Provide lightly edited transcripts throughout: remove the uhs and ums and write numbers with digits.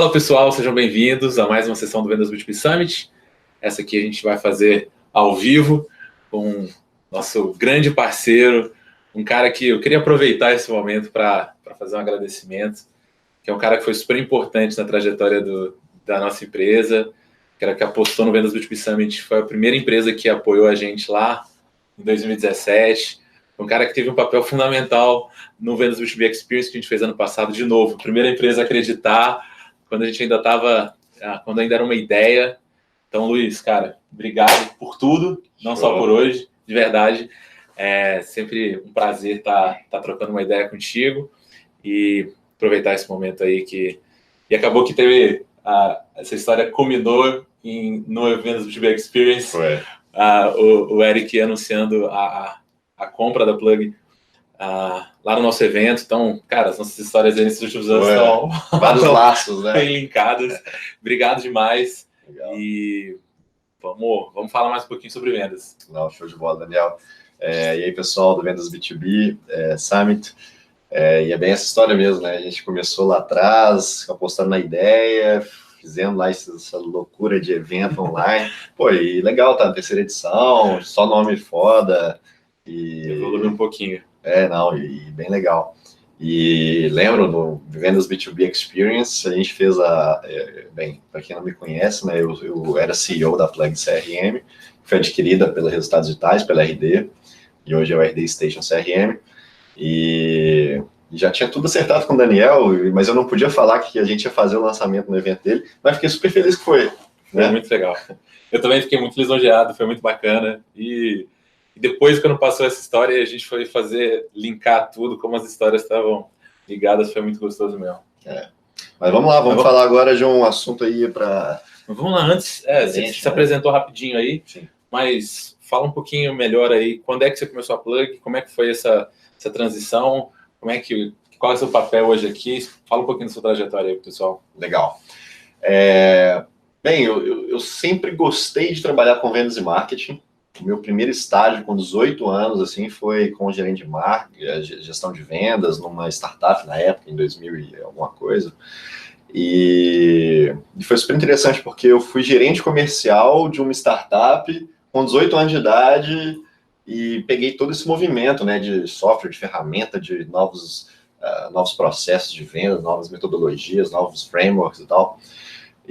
Fala pessoal, sejam bem-vindos a mais uma sessão do Vendas B2B Summit. Essa aqui a gente vai fazer ao vivo com nosso grande parceiro, um cara que eu queria aproveitar esse momento para fazer um agradecimento, que é um cara que foi super importante na trajetória da nossa empresa, que apostou no Vendas B2B Summit, foi a primeira empresa que apoiou a gente lá em 2017, um cara que teve um papel fundamental no Vendas B2B Experience que a gente fez ano passado, de novo, primeira empresa a acreditar, quando a gente ainda estava, quando ainda era uma ideia. Então, Luiz, cara, obrigado por tudo, não só por hoje, de verdade. É sempre um prazer estar trocando uma ideia contigo e aproveitar esse momento aí E acabou que teve... essa história culminou no evento do B2B Experience. O Eric anunciando a compra da Plug lá no nosso evento. Então, cara, as nossas histórias aí nesses últimos anos estão... Vários laços, né? Bem linkadas. Obrigado demais. Legal. E vamos falar mais um pouquinho sobre vendas. Não, show de bola, Daniel. E aí, pessoal do Vendas B2B Summit. E é bem essa história mesmo, né? A gente começou lá atrás, apostando na ideia, fizendo lá essa loucura de evento online. Pô, e legal, tá na terceira edição, só nome foda. E evoluiu um pouquinho. E bem legal. E lembro, no Vendas B2B Experience, a gente fez bem, para quem não me conhece, né, eu era CEO da Plug CRM, que foi adquirida pela Resultados Digitais, pela RD, e hoje é o RD Station CRM, e já tinha tudo acertado com o Daniel, mas eu não podia falar que a gente ia fazer o lançamento no evento dele, mas fiquei super feliz que foi. Foi muito legal. Eu também fiquei muito lisonjeado, foi muito bacana, e depois, quando passou essa história, a gente foi linkar tudo, como as histórias estavam ligadas, foi muito gostoso mesmo. Mas vamos lá, vamos falar agora de um assunto aí para... Vamos lá, antes, você se apresentou rapidinho aí, sim, mas fala um pouquinho melhor aí, quando é que você começou a Plug, como é que foi essa transição, qual é o seu papel hoje aqui, fala um pouquinho da sua trajetória aí, pessoal. Legal. Bem, eu sempre gostei de trabalhar com vendas e marketing. O meu primeiro estágio, com 18 anos, assim, foi como gerente de marketing, gestão de vendas, numa startup na época, em 2000 e alguma coisa. E foi super interessante, porque eu fui gerente comercial de uma startup com 18 anos de idade e peguei todo esse movimento, né, de software, de ferramenta, de novos processos de venda, novas metodologias, novos frameworks e tal.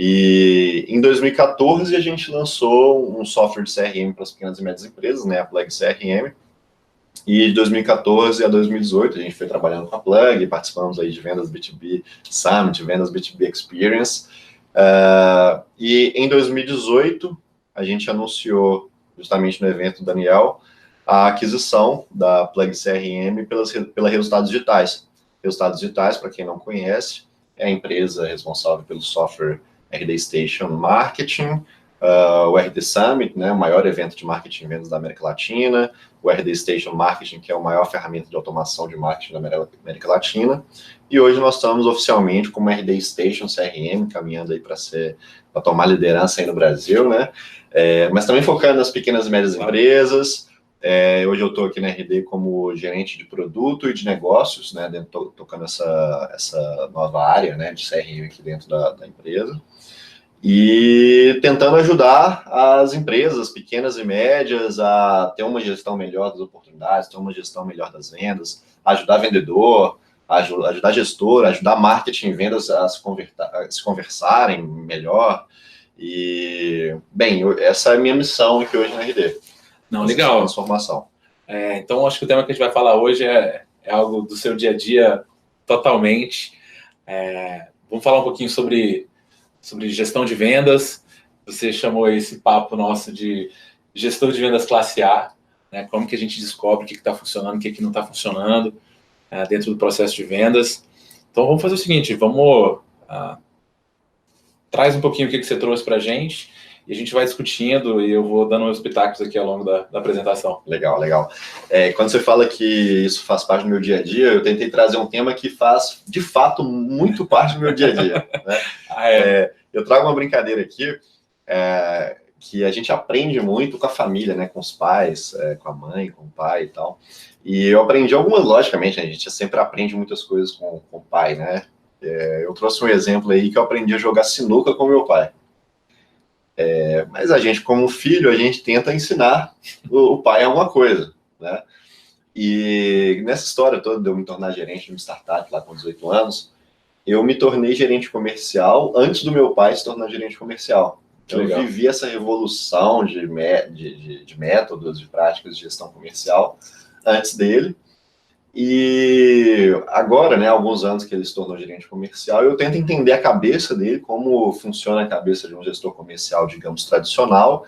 E em 2014 a gente lançou um software de CRM para as pequenas e médias empresas, né, a Plug CRM. E de 2014 a 2018 a gente foi trabalhando com a Plug, participamos aí de Vendas B2B Summit, Vendas B2B Experience. E em 2018 a gente anunciou, justamente no evento do Daniel, a aquisição da Plug CRM pela Resultados Digitais. Resultados Digitais, para quem não conhece, é a empresa responsável pelo software RD Station Marketing, o RD Summit, né, o maior evento de marketing e vendas da América Latina, o RD Station Marketing, que é a maior ferramenta de automação de marketing da América Latina, e hoje nós estamos oficialmente como RD Station CRM, caminhando aí para tomar liderança aí no Brasil, né, mas também focando nas pequenas e médias empresas. Hoje eu estou aqui na RD como gerente de produto e de negócios, né, tocando essa nova área, né, de CRM aqui dentro da empresa, e tentando ajudar as empresas pequenas e médias a ter uma gestão melhor das oportunidades, ter uma gestão melhor das vendas, ajudar vendedor, ajudar gestor, ajudar marketing e vendas a se conversarem melhor. E, bem, essa é a minha missão aqui hoje na RD. Não, legal. Transformação. Então, acho que o tema que a gente vai falar hoje é algo do seu dia a dia totalmente. Vamos falar um pouquinho sobre gestão de vendas. Você chamou esse papo nosso de gestor de vendas classe A, né? Como que a gente descobre o que está funcionando, o que não está funcionando dentro do processo de vendas. Então, vamos fazer o seguinte, traz um pouquinho o que você trouxe para a gente, e a gente vai discutindo e eu vou dando meus pitacos aqui ao longo da apresentação. Legal, legal. Quando você fala que isso faz parte do meu dia a dia, eu tentei trazer um tema que faz, de fato, muito parte do meu dia a dia. Né? Eu trago uma brincadeira aqui, que a gente aprende muito com a família, né? Com os pais, com a mãe, com o pai e tal. E eu aprendi algumas, logicamente, né? A gente sempre aprende muitas coisas com o pai, né? Eu trouxe um exemplo aí que eu aprendi a jogar sinuca com meu pai. Mas a gente, como filho, a gente tenta ensinar o pai alguma coisa, né? E nessa história toda de eu me tornar gerente de uma startup lá com 18 anos, eu me tornei gerente comercial antes do meu pai se tornar gerente comercial. Então, eu vivi essa revolução de métodos, de práticas de gestão comercial antes dele. E agora, né, há alguns anos que ele se tornou gerente comercial, eu tento entender a cabeça dele, como funciona a cabeça de um gestor comercial, digamos, tradicional,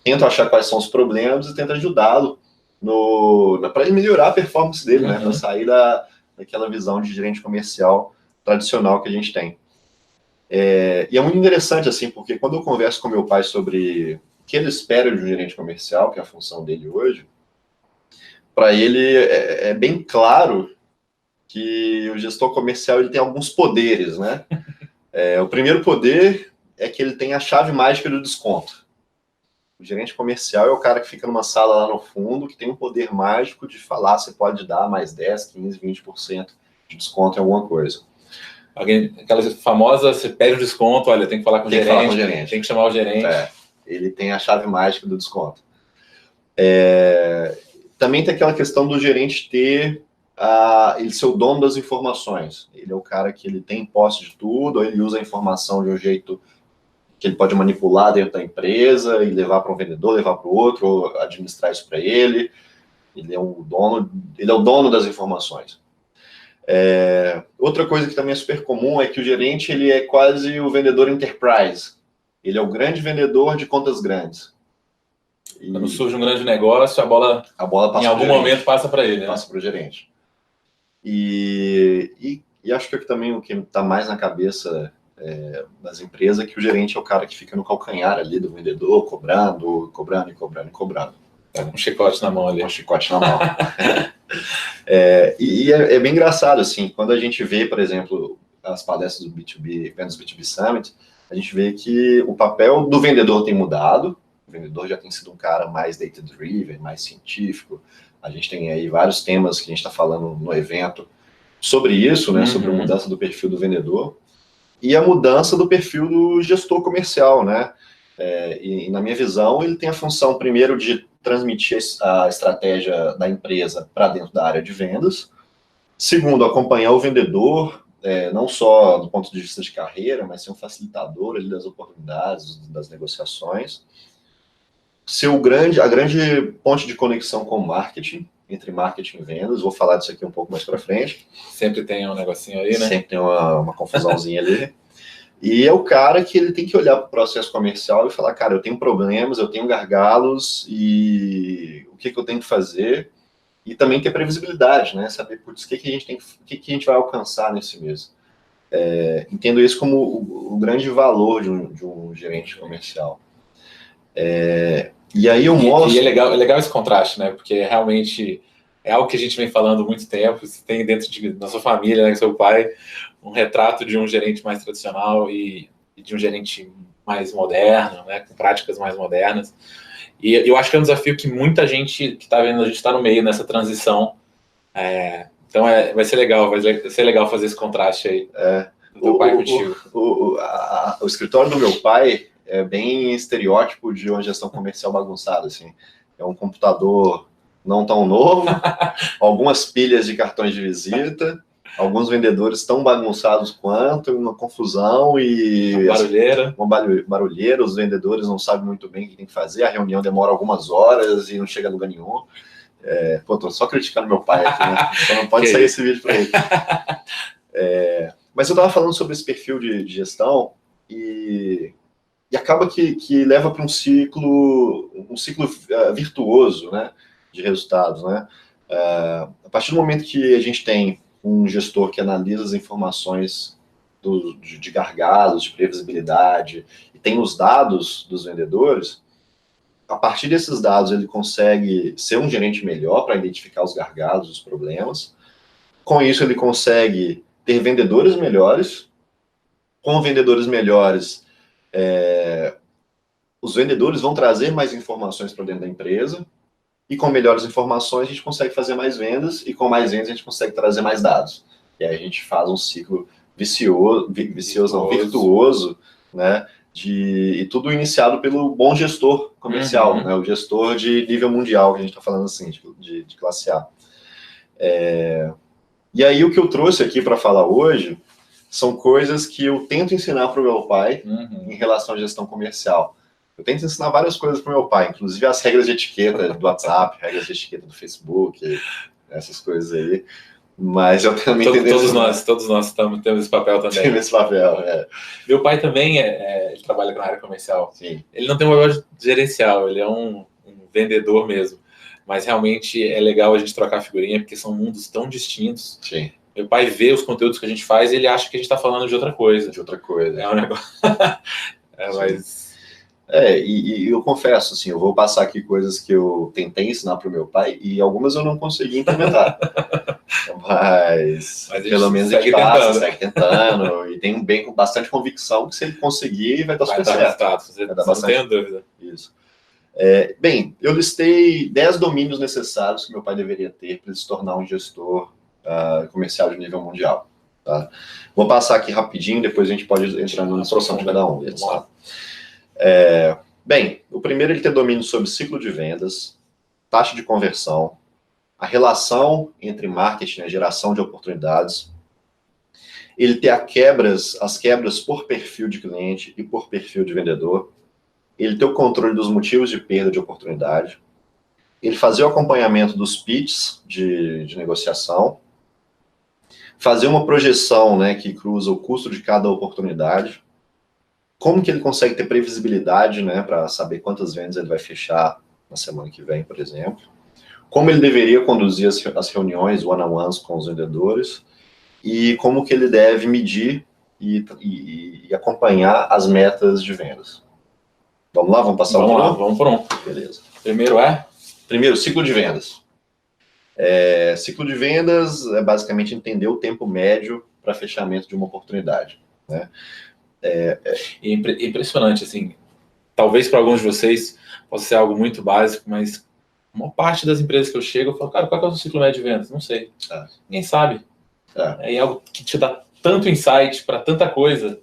tento achar quais são os problemas e tento ajudá-lo para ele melhorar a performance dele, né, para sair daquela visão de gerente comercial tradicional que a gente tem. E é muito interessante, assim, porque quando eu converso com meu pai sobre o que ele espera de um gerente comercial, que é a função dele hoje, para ele é bem claro que o gestor comercial ele tem alguns poderes, né? O primeiro poder é que ele tem a chave mágica do desconto. O gerente comercial é o cara que fica numa sala lá no fundo, que tem um poder mágico de falar, você pode dar mais 10, 15, 20% de desconto em alguma coisa. Aquela famosa, você pede um desconto, olha, tem que falar com o gerente, tem que chamar o gerente. Ele tem a chave mágica do desconto. Também tem aquela questão do gerente ter ele ser o dono das informações. Ele é o cara que ele tem posse de tudo, ou ele usa a informação de um jeito que ele pode manipular dentro da empresa e levar para um vendedor, levar para o outro, ou administrar isso para ele. Ele é o dono das informações. Outra coisa que também é super comum é que o gerente ele é quase o vendedor enterprise. Ele é o grande vendedor de contas grandes. Quando surge um grande negócio, a bola passa em algum momento passa para ele, né? Passa para o gerente. E acho que também o que está mais na cabeça das empresas é que o gerente é o cara que fica no calcanhar ali do vendedor, cobrando. Um chicote na mão ali. Um chicote na mão. É bem engraçado, assim, quando a gente vê, por exemplo, as palestras do B2B, Vendas B2B Summit, a gente vê que o papel do vendedor tem mudado. O vendedor já tem sido um cara mais data-driven, mais científico. A gente tem aí vários temas que a gente está falando no evento sobre isso, né? Sobre a mudança do perfil do vendedor e a mudança do perfil do gestor comercial, né? E na minha visão, ele tem a função, primeiro, de transmitir a estratégia da empresa para dentro da área de vendas. Segundo, acompanhar o vendedor, não só do ponto de vista de carreira, mas ser um facilitador ali das oportunidades, das negociações. Ser a grande ponte de conexão com o marketing, entre marketing e vendas. Vou falar disso aqui um pouco mais para frente. Sempre tem um negocinho aí, né? Sempre tem uma confusãozinha ali. E é o cara que ele tem que olhar para o processo comercial e falar, cara, eu tenho problemas, eu tenho gargalos, e o que eu tenho que fazer? E também ter previsibilidade, né? Saber, putz, o que a gente vai alcançar nesse mês. Entendo isso como o grande valor de um gerente comercial. E aí eu mostro... E é legal esse contraste, né? Porque realmente é algo que a gente vem falando há muito tempo. Você tem dentro da sua família, né, seu pai, um retrato de um gerente mais tradicional e de um gerente mais moderno, né, com práticas mais modernas. E eu acho que é um desafio que muita gente que está vendo, a gente está no meio nessa transição. Então vai ser legal fazer esse contraste aí do teu pai contigo. O escritório do meu pai é bem estereótipo de uma gestão comercial bagunçada, assim. É um computador não tão novo, algumas pilhas de cartões de visita, alguns vendedores tão bagunçados quanto, uma confusão e... Uma barulheira, os vendedores não sabem muito bem o que tem que fazer, a reunião demora algumas horas e não chega a lugar nenhum. Tô só criticando meu pai aqui, né? Então não pode sair esse vídeo para ele. Mas eu estava falando sobre esse perfil de gestão e acaba que leva para um ciclo virtuoso, né, de resultados, né? A partir do momento que a gente tem um gestor que analisa as informações de gargalos, de previsibilidade, e tem os dados dos vendedores, a partir desses dados ele consegue ser um gerente melhor para identificar os gargalos, os problemas. Com isso ele consegue ter vendedores melhores. Com vendedores melhores, os vendedores vão trazer mais informações para dentro da empresa, e com melhores informações a gente consegue fazer mais vendas, e com mais vendas a gente consegue trazer mais dados. E aí a gente faz um ciclo virtuoso, né? E tudo iniciado pelo bom gestor comercial, né? O gestor de nível mundial, que a gente está falando assim, de classe A. E aí o que eu trouxe aqui para falar hoje são coisas que eu tento ensinar para o meu pai em relação à gestão comercial. Eu tento ensinar várias coisas para o meu pai, inclusive as regras de etiqueta do WhatsApp, regras de etiqueta do Facebook, essas coisas aí. Mas eu também todos nós temos esse papel também. Temos esse papel, Meu pai também ele trabalha na área comercial. Sim. Ele não tem um papel gerencial, ele é um vendedor mesmo. Mas realmente é legal a gente trocar figurinha, porque são mundos tão distintos. Sim. Meu pai vê os conteúdos que a gente faz e ele acha que a gente está falando de outra coisa. É um negócio... mas... E eu confesso, assim, eu vou passar aqui coisas que eu tentei ensinar para o meu pai e algumas eu não consegui implementar. Mas pelo menos a gente segue tentando e tem com bastante convicção que se ele conseguir vai dar super certo. Vai dar bastante. Não tenho dúvida. Isso. Bem, eu listei 10 domínios necessários que meu pai deveria ter para ele se tornar um gestor comercial de nível mundial. Tá? Vou passar aqui rapidinho, depois a gente pode entrar na solução de cada um deles. Tá? Bem, o primeiro é ele ter domínio sobre ciclo de vendas, taxa de conversão, a relação entre marketing e a geração de oportunidades, ele ter as quebras por perfil de cliente e por perfil de vendedor, ele ter o controle dos motivos de perda de oportunidade, ele fazer o acompanhamento dos pitches de negociação, fazer uma projeção, né, que cruza o custo de cada oportunidade, como que ele consegue ter previsibilidade, né, para saber quantas vendas ele vai fechar na semana que vem, por exemplo, como ele deveria conduzir as reuniões one-on-ones com os vendedores e como que ele deve medir e acompanhar as metas de vendas. Vamos lá? Vamos passar vamos por um. Beleza. Primeiro, ciclo de vendas. Ciclo de vendas é basicamente entender o tempo médio para fechamento de uma oportunidade, né? Impressionante, assim, talvez para alguns de vocês possa ser algo muito básico, mas uma parte das empresas que eu chego, eu falo, cara, qual é o ciclo médio de vendas? Não sei. Ninguém sabe. É algo que te dá tanto insight para tanta coisa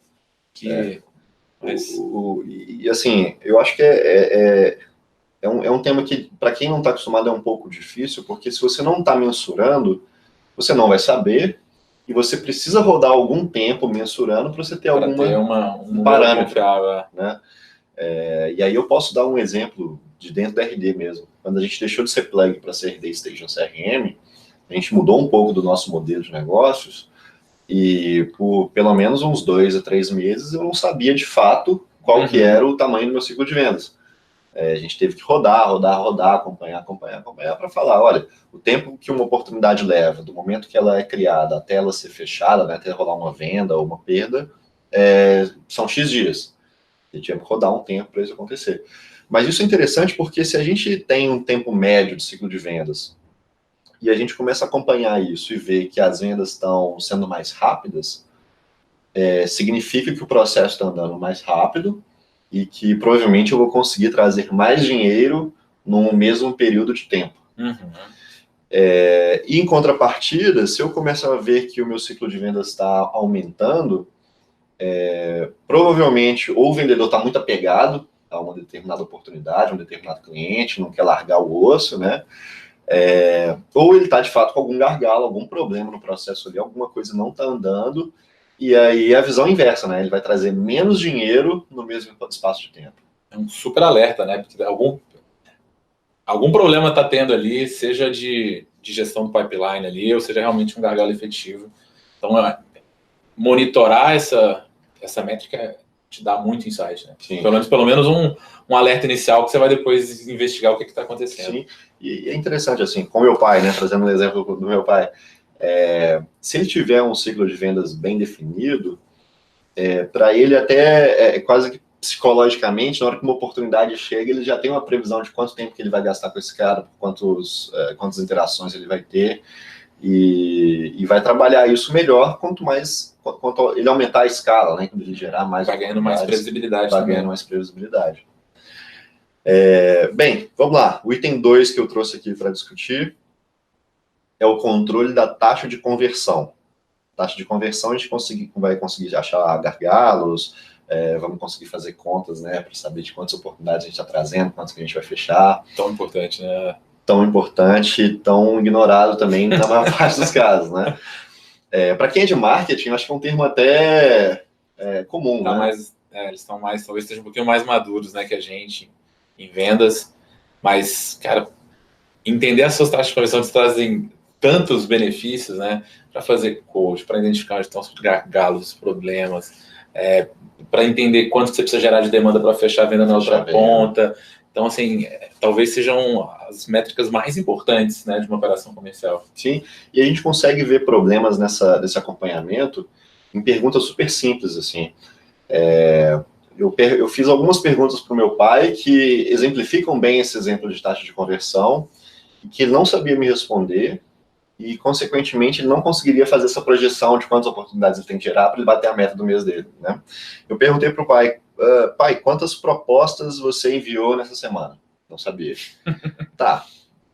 que... E assim, eu acho que é um tema que, para quem não está acostumado, é um pouco difícil, porque se você não está mensurando, você não vai saber, e você precisa rodar algum tempo mensurando para você ter um parâmetro. Né? E aí eu posso dar um exemplo de dentro da RD mesmo. Quando a gente deixou de ser plug para ser RD Station CRM, a gente mudou um pouco do nosso modelo de negócios, e por pelo menos uns 2 a 3 meses eu não sabia de fato qual que era o tamanho do meu ciclo de vendas. A gente teve que rodar, acompanhar para falar, olha, o tempo que uma oportunidade leva, do momento que ela é criada até ela ser fechada, né, até rolar uma venda ou uma perda, são X dias. E tinha que rodar um tempo para isso acontecer. Mas isso é interessante porque se a gente tem um tempo médio de ciclo de vendas e a gente começa a acompanhar isso e ver que as vendas estão sendo mais rápidas, significa que o processo está andando mais rápido e que provavelmente eu vou conseguir trazer mais dinheiro no mesmo período de tempo. E em contrapartida, se eu começar a ver que o meu ciclo de vendas está aumentando, provavelmente ou o vendedor está muito apegado a uma determinada oportunidade, um determinado cliente, não quer largar o osso, né? Ou ele está de fato com algum gargalo, algum problema no processo ali, alguma coisa não está andando, e aí a visão inversa, né? Ele vai trazer menos dinheiro no mesmo espaço de tempo. É um super alerta, né? Porque algum problema está tendo ali, seja de gestão do pipeline ali, ou seja realmente um gargalo efetivo. Então, monitorar essa métrica te dá muito insight, né? Sim. Pelo menos um alerta inicial que você vai depois investigar o que está acontecendo. Sim, e é interessante, assim, com meu pai, né? Trazendo um exemplo do meu pai, se ele tiver um ciclo de vendas bem definido, para ele até quase que psicologicamente, na hora que uma oportunidade chega, ele já tem uma previsão de quanto tempo que ele vai gastar com esse cara, quantas interações ele vai ter, e vai trabalhar isso melhor quanto ele aumentar a escala, né? Quando ele gerar mais... Vai ganhando mais previsibilidade. Vai ganhando mais previsibilidade. Bem, vamos lá. O item 2 que eu trouxe aqui para discutir é o controle da taxa de conversão. taxa de conversão, a gente vai conseguir achar gargalos, vamos conseguir fazer contas, né, para saber de quantas oportunidades a gente está trazendo, quantas que a gente vai fechar. Tão importante, né? Tão importante, tão ignorado também na maior parte dos casos, né? Para quem é de marketing, eu acho que é um termo até comum, Tá, né? eles estão mais, talvez estejam um pouquinho mais maduros, né, que a gente em vendas, mas, cara, entender as suas taxas de conversão te trazem tantos benefícios, né, para fazer coach, para identificar onde estão os gargalos, os problemas, para entender quanto você precisa gerar de demanda para fechar a venda na outra ponta. Então, assim, talvez sejam as métricas mais importantes, né, de uma operação comercial. Sim, e a gente consegue ver problemas nesse acompanhamento em perguntas super simples, assim. Eu fiz algumas perguntas para o meu pai que exemplificam bem esse exemplo de taxa de conversão, que ele não sabia me responder e, consequentemente, ele não conseguiria fazer essa projeção de quantas oportunidades ele tem que gerar para ele bater a meta do mês dele, né? Eu perguntei para o pai, pai, quantas propostas você enviou nessa semana? Não sabia. Tá.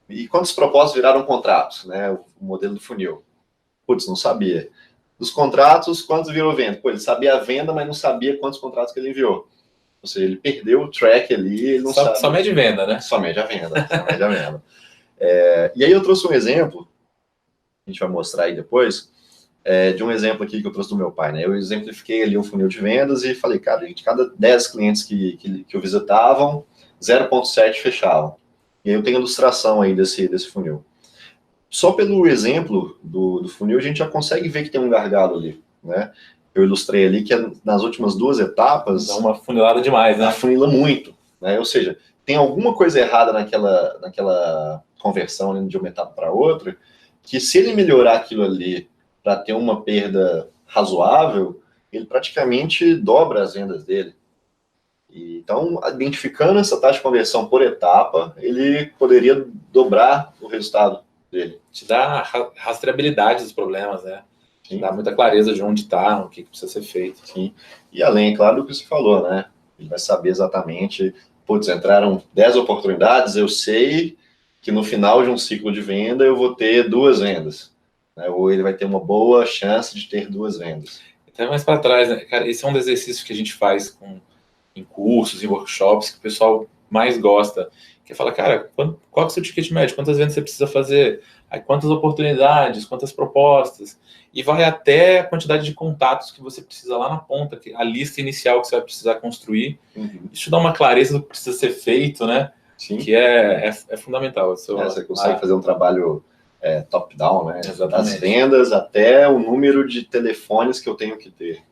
E quantas propostas viraram contratos, né? O modelo do funil. Putz, não sabia. Dos contratos, quantos virou venda? Pô, ele sabia a venda, mas não sabia quantos contratos que ele enviou. Ou seja, ele perdeu o track ali, ele não sabe. Só mede venda, né? Só mede a venda. Só mede a venda. E aí eu trouxe um exemplo, a gente vai mostrar aí depois, de um exemplo aqui que eu trouxe do meu pai, né? Eu exemplifiquei ali um funil de vendas e falei, cara, de cada 10 clientes que eu visitavam, 0,7 fechavam. E aí eu tenho ilustração aí desse funil. Só pelo exemplo do funil, a gente já consegue ver que tem um gargalo ali, né? Eu ilustrei ali que nas últimas 2 etapas... Dá uma funilada demais, né? Afunila muito, né? Ou seja, tem alguma coisa errada naquela conversão de uma etapa para outra, que se ele melhorar aquilo ali para ter uma perda razoável, ele praticamente dobra as vendas dele. Então, identificando essa taxa de conversão por etapa, ele poderia dobrar o resultado dele. Te dá rastreabilidade dos problemas, né? Sim. Dá muita clareza de onde está, o que precisa ser feito. Sim. E além, claro, do que você falou, né? Ele vai saber exatamente, putz, entraram 10 oportunidades, eu sei que no final de um ciclo de venda eu vou ter 2 vendas. Né? Ou ele vai ter uma boa chance de ter 2 vendas. Até mais para trás, né? Cara, esse é um dos exercícios que a gente faz em cursos, em workshops, que o pessoal mais gosta. Que fala, cara, qual é o seu ticket médio? Quantas vendas você precisa fazer? Aí, quantas oportunidades? Quantas propostas? E vai até a quantidade de contatos que você precisa lá na ponta, a lista inicial que você vai precisar construir. Uhum. Isso dá uma clareza do que precisa ser feito, né? Sim. Que é fundamental. Você consegue fazer um trabalho top-down, né? Exatamente. Das vendas até o número de telefones que eu tenho que ter.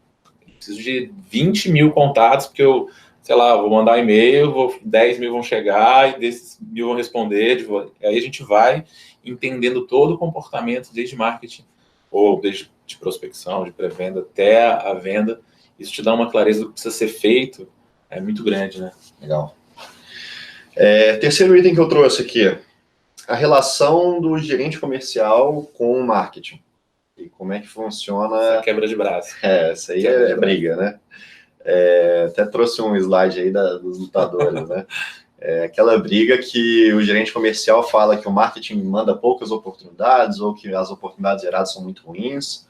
Eu preciso de 20 mil contatos, porque eu, sei lá, vou mandar um e-mail, 10 mil vão chegar e desses mil vão responder. Aí a gente vai entendendo todo o comportamento, desde marketing, ou desde de prospecção, de pré-venda, até a venda. Isso te dá uma clareza do que precisa ser feito, é muito grande, né? Legal. Terceiro item que eu trouxe aqui, a relação do gerente comercial com o marketing. E como é que funciona... Essa quebra de braço. Essa aí é briga, né? Até trouxe um slide aí dos lutadores, né? Aquela briga que o gerente comercial fala que o marketing manda poucas oportunidades, ou que as oportunidades geradas são muito ruins,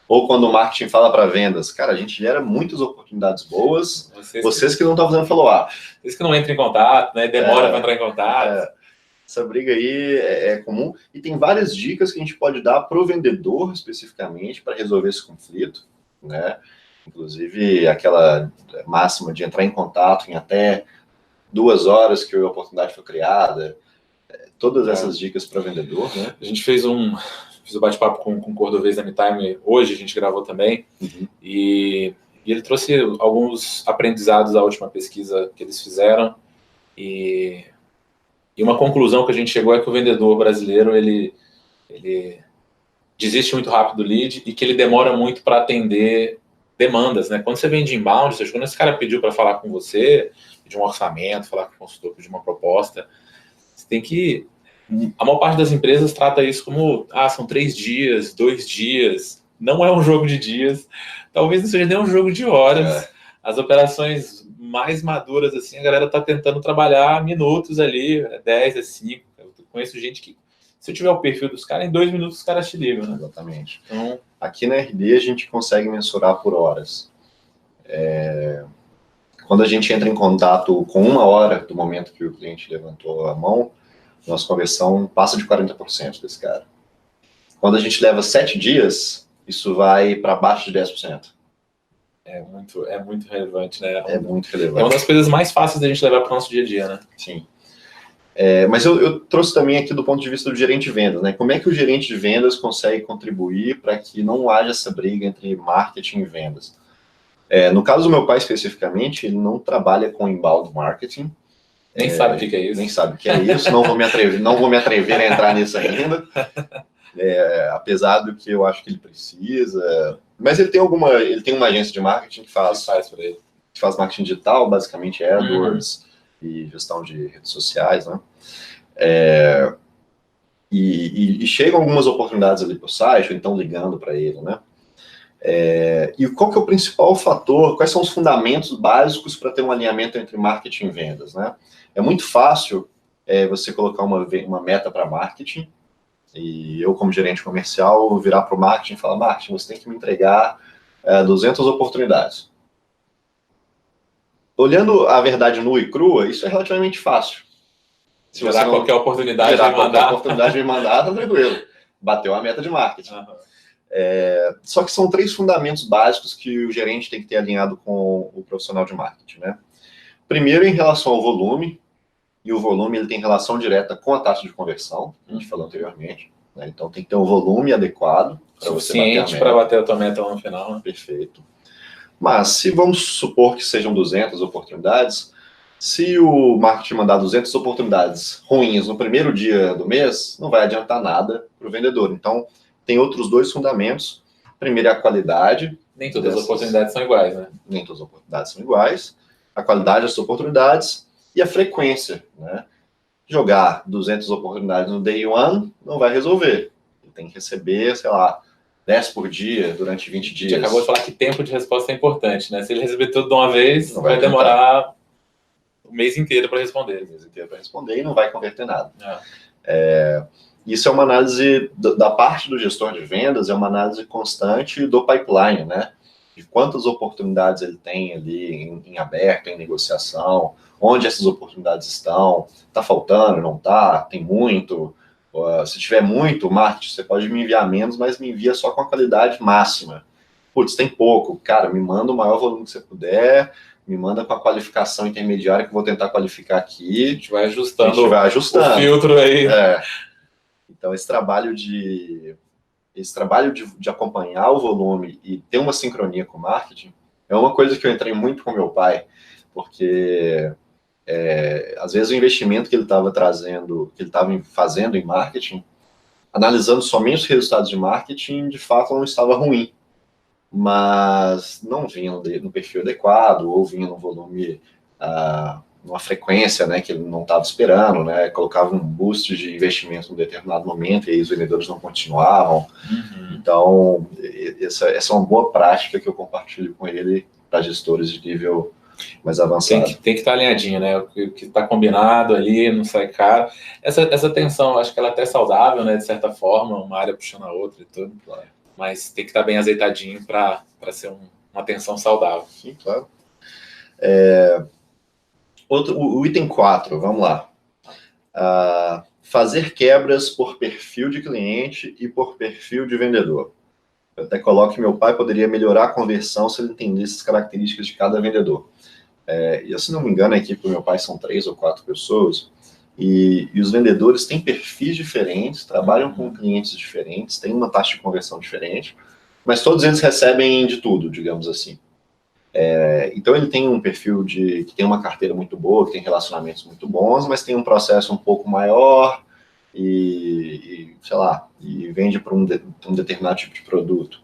ou quando o marketing fala para vendas, cara, a gente gera muitas oportunidades boas, vocês que não estão fazendo follow-up. Vocês que não entram em contato, né? Demora para entrar em contato. Essa briga aí é comum, e tem várias dicas que a gente pode dar para o vendedor, especificamente, para resolver esse conflito, né? Inclusive, aquela máxima de entrar em contato em até 2 horas que a oportunidade foi criada, todas essas dicas para vendedor, né? A gente fiz um bate-papo com o Cordovez da MeTime, hoje a gente gravou também, e ele trouxe alguns aprendizados da última pesquisa que eles fizeram, e uma conclusão que a gente chegou é que o vendedor brasileiro, ele desiste muito rápido do lead e que ele demora muito para atender demandas, né? Quando você vende inbound, seja, quando esse cara pediu para falar com você, pedir um orçamento, falar com o consultor, pedir uma proposta, você tem que... A maior parte das empresas trata isso como, são 3 dias, 2 dias, não é um jogo de dias, talvez não seja nem um jogo de horas. As operações mais maduras, assim, a galera tá tentando trabalhar minutos ali, 10 a 5. Eu conheço gente que Se eu tiver o perfil dos caras, em 2 minutos os caras te ligam, né? Exatamente. Então, aqui na RD a gente consegue mensurar por horas. Quando a gente entra em contato com 1 hora do momento que o cliente levantou a mão, nossa conversão passa de 40% desse cara. Quando a gente leva 7 dias, isso vai para baixo de 10%. é muito relevante, né? É muito relevante. É uma das coisas mais fáceis da gente levar para o nosso dia a dia, né? Sim. Mas eu trouxe também aqui do ponto de vista do gerente de vendas, né? Como é que o gerente de vendas consegue contribuir para que não haja essa briga entre marketing e vendas? No caso do meu pai especificamente, ele não trabalha com inbound marketing. Nem sabe o que é isso. Nem sabe o que é isso, não vou me atrever a entrar nisso ainda. Apesar do que eu acho que ele precisa. Mas ele tem uma agência de marketing que faz para ele. Que faz marketing digital, basicamente AdWords e gestão de redes sociais, né? E chegam algumas oportunidades ali para o site, ou então ligando para ele, né? E qual que é o principal fator, quais são os fundamentos básicos para ter um alinhamento entre marketing e vendas, né? É muito fácil você colocar uma meta para marketing, e eu, como gerente comercial, virar para o marketing e falar, marketing, você tem que me entregar 200 oportunidades. Olhando a verdade nua e crua, isso é relativamente fácil. Se você qualquer oportunidade de me mandar, tá tranquilo. Bateu a meta de marketing. Só que são 3 fundamentos básicos que o gerente tem que ter alinhado com o profissional de marketing, né? Primeiro, em relação ao volume, e o volume ele tem relação direta com a taxa de conversão, que a gente falou anteriormente, né? Então tem que ter um volume adequado para você bater a meta. Suficiente para bater a tua meta lá no final, né? Perfeito. Mas se vamos supor que sejam 200 oportunidades, se o marketing mandar 200 oportunidades ruins no primeiro dia do mês, não vai adiantar nada para o vendedor. Então, tem outros 2 fundamentos. Primeiro é a qualidade. Nem todas as oportunidades são iguais, né? Nem todas as oportunidades são iguais. A qualidade das oportunidades e a frequência, né? Jogar 200 oportunidades no day one não vai resolver. Ele tem que receber, sei lá, 10 por dia, durante 20 dias. A gente acabou de falar que tempo de resposta é importante, né? Se ele receber tudo de uma vez, não vai demorar o mês inteiro para responder. E não vai converter nada. Isso é uma análise da parte do gestor de vendas, é uma análise constante do pipeline, né? De quantas oportunidades ele tem ali em aberto, em negociação, onde essas oportunidades estão, está faltando, não está, tem muito. Se tiver muito, marketing, você pode me enviar menos, mas me envia só com a qualidade máxima. Putz, tem pouco. Cara, me manda o maior volume que você puder, me manda com a qualificação intermediária que eu vou tentar qualificar aqui. A gente vai ajustando, o filtro aí. Então, esse trabalho de acompanhar o volume e ter uma sincronia com o marketing é uma coisa que eu entrei muito com meu pai, porque às vezes o investimento que ele estava fazendo em marketing, analisando somente os resultados de marketing, de fato não estava ruim, mas não vinha no perfil adequado, ou vinha no volume, numa frequência, né, que ele não estava esperando, né, colocava um boost de investimento em um determinado momento, e aí os vendedores não continuavam. Então, essa é uma boa prática que eu compartilho com ele para gestores de nível mais avançado. Tem que estar alinhadinho, né? O que está combinado ali, não sai caro. Essa tensão, acho que ela é até saudável, né? De certa forma, uma área puxando a outra e tudo. Claro. Mas tem que estar bem azeitadinho para ser uma tensão saudável. Sim, claro. O item 4, vamos lá. Fazer quebras por perfil de cliente e por perfil de vendedor. Eu até coloco que meu pai poderia melhorar a conversão se ele entendesse as características de cada vendedor. E se não me engano, a equipe do meu pai são 3 ou 4 pessoas, e os vendedores têm perfis diferentes, trabalham com clientes diferentes, têm uma taxa de conversão diferente, mas todos eles recebem de tudo, digamos assim. Então ele tem um perfil que tem uma carteira muito boa, que tem relacionamentos muito bons, mas tem um processo um pouco maior sei lá, e vende para um determinado tipo de produto.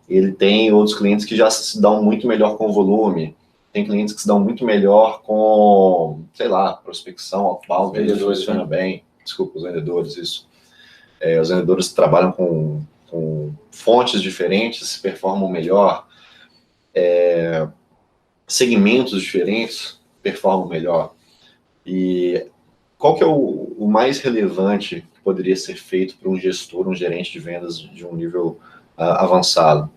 Ele tem outros clientes que já se dão muito melhor com o volume, tem clientes que se dão muito melhor com, sei lá, prospecção, outbound, vendedores funciona bem. Desculpa, os vendedores, isso. Os vendedores trabalham com fontes diferentes, performam melhor. Segmentos diferentes performam melhor. E qual que é o o mais relevante que poderia ser feito por um gestor, um gerente de vendas de um nível avançado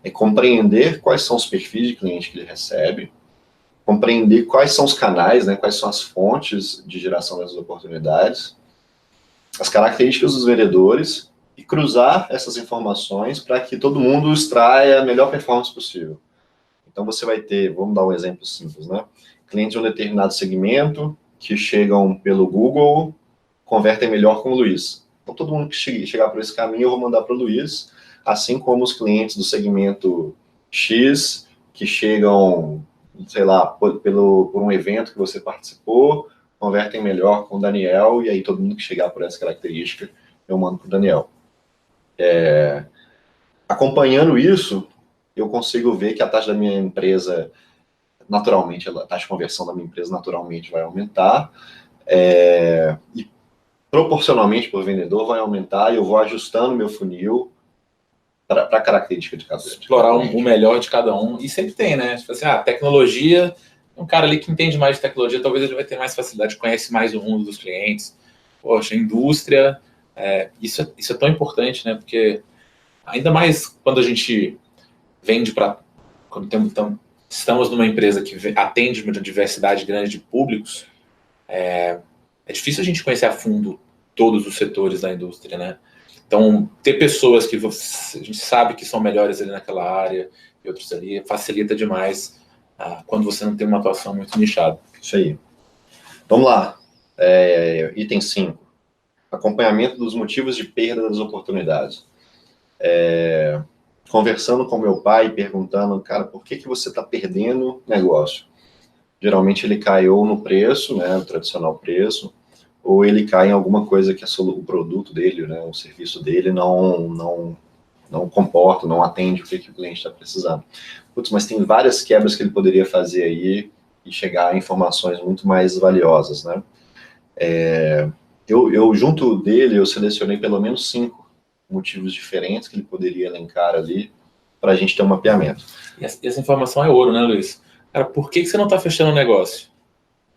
é compreender quais são os perfis de cliente que ele recebe, compreender quais são os canais, né, quais são as fontes de geração dessas oportunidades, as características dos vendedores e cruzar essas informações para que todo mundo extraia a melhor performance possível. Então você vai ter, vamos dar um exemplo simples, né? Clientes de um determinado segmento que chegam pelo Google, convertem melhor com o Luiz. Então todo mundo que chegar por esse caminho eu vou mandar para o Luiz, assim como os clientes do segmento X que chegam, sei lá, por um evento que você participou, convertem melhor com o Daniel, e aí todo mundo que chegar por essa característica, eu mando para o Daniel. Acompanhando isso, eu consigo ver que a taxa da minha empresa, naturalmente, a taxa de conversão da minha empresa naturalmente vai aumentar, e proporcionalmente por vendedor vai aumentar, e eu vou ajustando meu funil para a característica de cada um. Explorar o melhor de cada um. E sempre tem, né? Tipo assim, tecnologia, um cara ali que entende mais de tecnologia, talvez ele vai ter mais facilidade, conhece mais o mundo dos clientes. Poxa, indústria, isso é tão importante, né? Porque ainda mais quando a gente vende para... estamos numa empresa que atende uma diversidade grande de públicos, é difícil a gente conhecer a fundo todos os setores da indústria, né? Então, ter pessoas que a gente sabe que são melhores ali naquela área e outros ali, facilita demais quando você não tem uma atuação muito nichada. Isso aí. Vamos lá. Item 5. Acompanhamento dos motivos de perda das oportunidades. Conversando com meu pai, perguntando, cara, por que você está perdendo negócio? Geralmente ele cai ou no preço, né, o tradicional preço, ou ele cai em alguma coisa que o produto dele, né, o serviço dele não comporta, não atende o que o cliente está precisando. Putz, mas tem várias quebras que ele poderia fazer aí e chegar a informações muito mais valiosas, né? Eu junto dele, eu selecionei pelo menos 5 motivos diferentes que ele poderia elencar ali para a gente ter um mapeamento. E essa informação é ouro, né, Luiz? Cara, por que você não está fechando o negócio?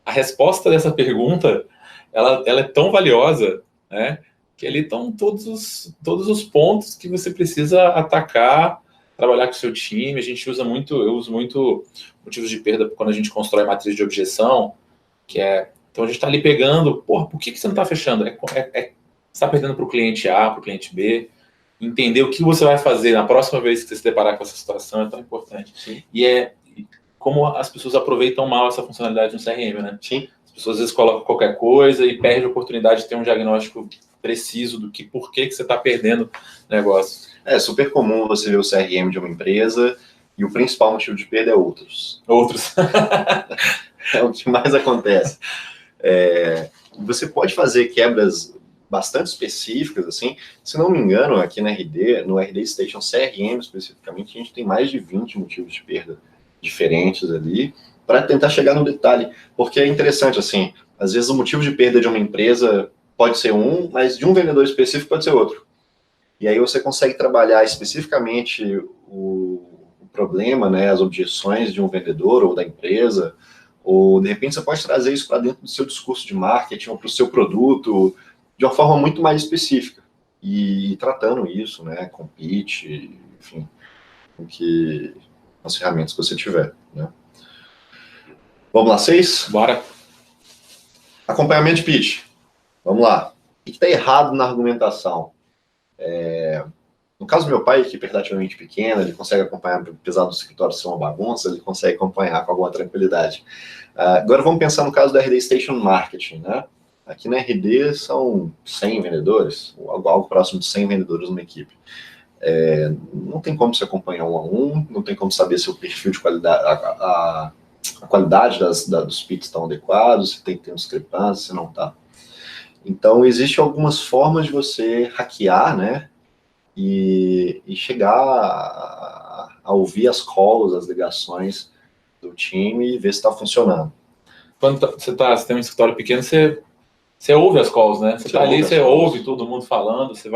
A resposta dessa pergunta, ela é tão valiosa, né, que ali estão todos os pontos que você precisa atacar, trabalhar com o seu time. Eu uso muito motivos de perda quando a gente constrói matriz de objeção, então a gente está ali pegando, por que você não está fechando? Você está perdendo para o cliente A, para o cliente B. Entender o que você vai fazer na próxima vez que você se deparar com essa situação é tão importante. Sim. E como as pessoas aproveitam mal essa funcionalidade no CRM, né? Sim. As pessoas às vezes colocam qualquer coisa e perdem a oportunidade de ter um diagnóstico preciso do por que você está perdendo negócio. É super comum você ver o CRM de uma empresa e o principal motivo de perda é outros. É o que mais acontece. Você pode fazer quebras bastante específicas, assim. Se não me engano, aqui no RD Station CRM especificamente, a gente tem mais de 20 motivos de perda diferentes ali, para tentar chegar no detalhe, porque é interessante, assim, às vezes o motivo de perda de uma empresa pode ser um, mas de um vendedor específico pode ser outro. E aí você consegue trabalhar especificamente o problema, né, as objeções de um vendedor ou da empresa, ou de repente você pode trazer isso para dentro do seu discurso de marketing ou para o seu produto, de uma forma muito mais específica, e tratando isso, né, com pitch, enfim, com as ferramentas que você tiver, né. Vamos lá, 6? Bora. Acompanhamento de pitch. Vamos lá. O que está errado na argumentação? No caso do meu pai, equipe relativamente pequena, ele consegue acompanhar, apesar do escritório ser uma bagunça, ele consegue acompanhar com alguma tranquilidade. Agora vamos pensar no caso da RD Station Marketing, né? Aqui na RD são 100 vendedores, algo próximo de 100 vendedores numa equipe. Não tem como você acompanhar um a um, não tem como saber se o perfil de qualidade, a qualidade dos pitches estão adequados, se tem discrepância, se não está. Então, existem algumas formas de você hackear, né, e chegar a ouvir as calls, as ligações do time e ver se está funcionando. Quando você tem um escritório pequeno, você ouve as calls, né? Você está ali, você ouve todo mundo falando, você